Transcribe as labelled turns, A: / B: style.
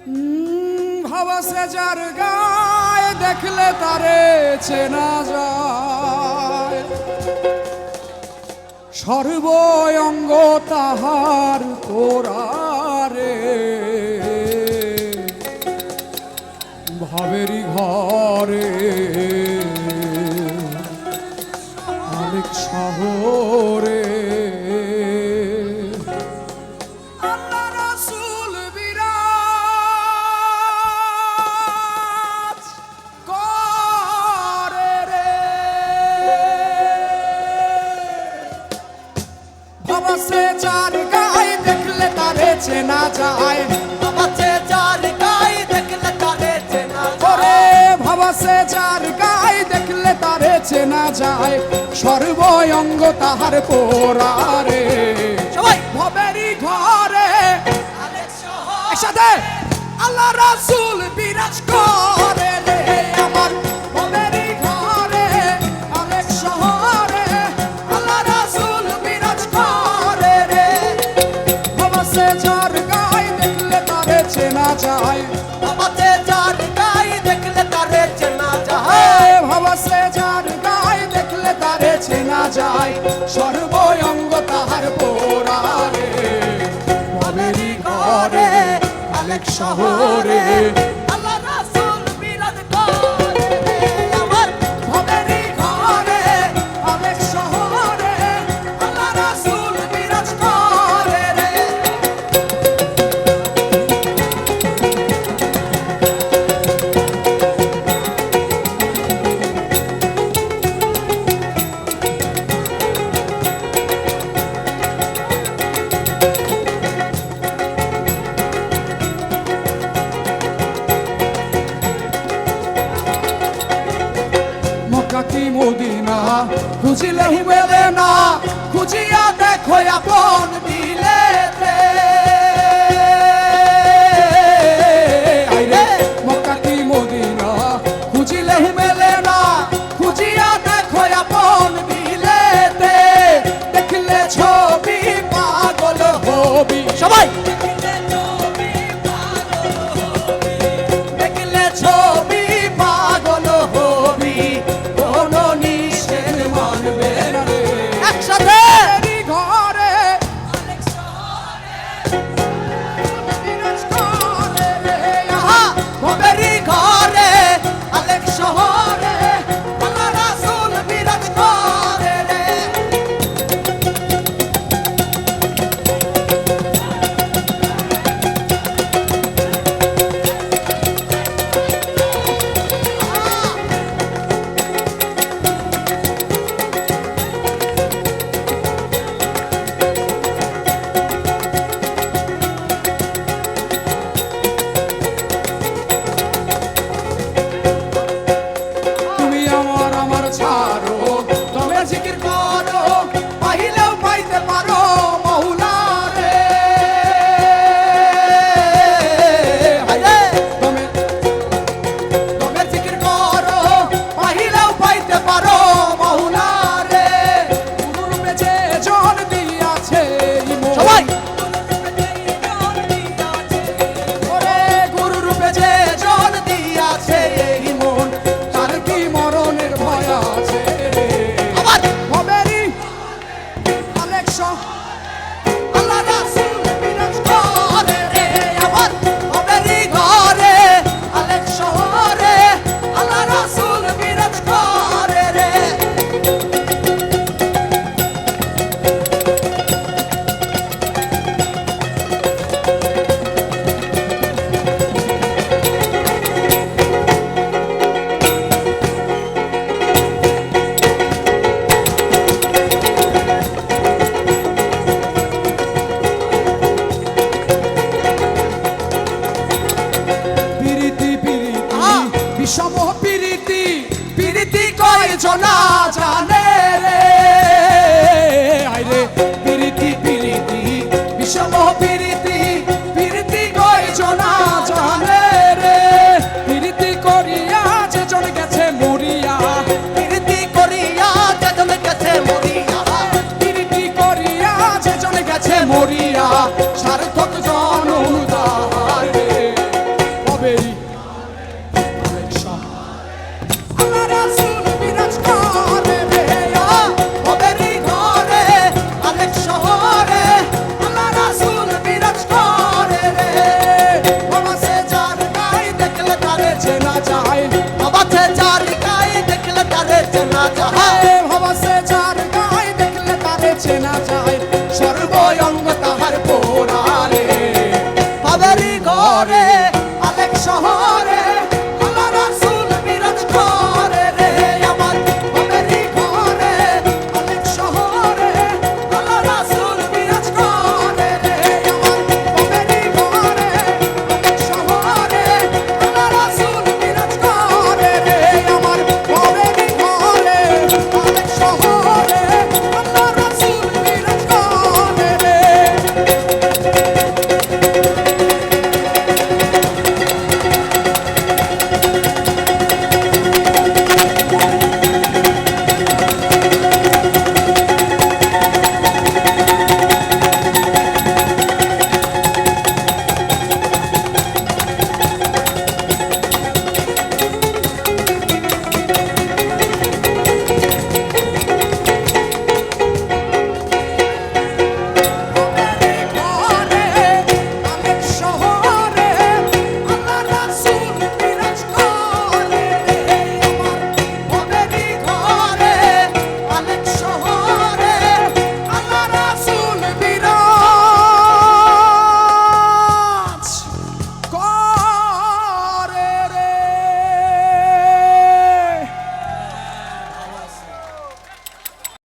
A: ভাবাসে যার গায়ে দেখলে তারে চেনা যায়, সর্বঙ্গ তাহার তোরারে ভাবেরি ঘরে অনেক শহরে আল্লাহ রাসূল বিরাজ করে রে। ভাবাসে যার গায়ে দেখলে তারে চেনা যায়,
B: ভাবাসে যার গায়ে দেখলে তারে চেনা
A: ওরে ভাবাসে যার গায়ে দেখলে তারে চেনা যায়, সর্বঙ্গ তাহার পোরারে
B: সবাই
A: ভবেরি ঘরে একসাথে আল্লাহ রাসূল বিরাজ করে রে। আমার ভবেরি ঘরে অনেক শহরে আল্লাহ রাসূল বিরাজ করে রে। ভাবাসে যার গায়ে দেখলে তারে চেনা যায়,
B: ভাবাসে যার গায়ে দেখলে তারে চেনা যায়,
A: ভাবাসে যার গায়ে দেখলে তারে চেনা যায়, সর্বঙ্গ তাহার পোরারে ভবেরি ঘরে অনেক শহরে
B: আল্লাহ রাসূল বিরাজ করে রে। আমার
A: ভবেরি ঘরে অনেক শহরে আল্লাহ রাসূল বিরাজ করে রে। মক্কা কি মদিনা খুঁজিলে মেলে না, খুঁজিয়া দেখো আপন দিলেতে। আইরে মক্কা কি মদিনা খুঁজিলে মেলে না, খুঁজিয়া দেখো আপন দিলেতে। দেখলে ছবি পাগল হবি সবাই, দেখলে ছবি পাগল হবি, কোনো নিষেধ মানবে না রে।
B: একসাথে
A: ভবেরি ঘরে বিরাজ করে রে। আহা ভবেরি ঘরে অনেক শহরে আল্লাহ রাসূল বিরাজ করে রে।
B: করে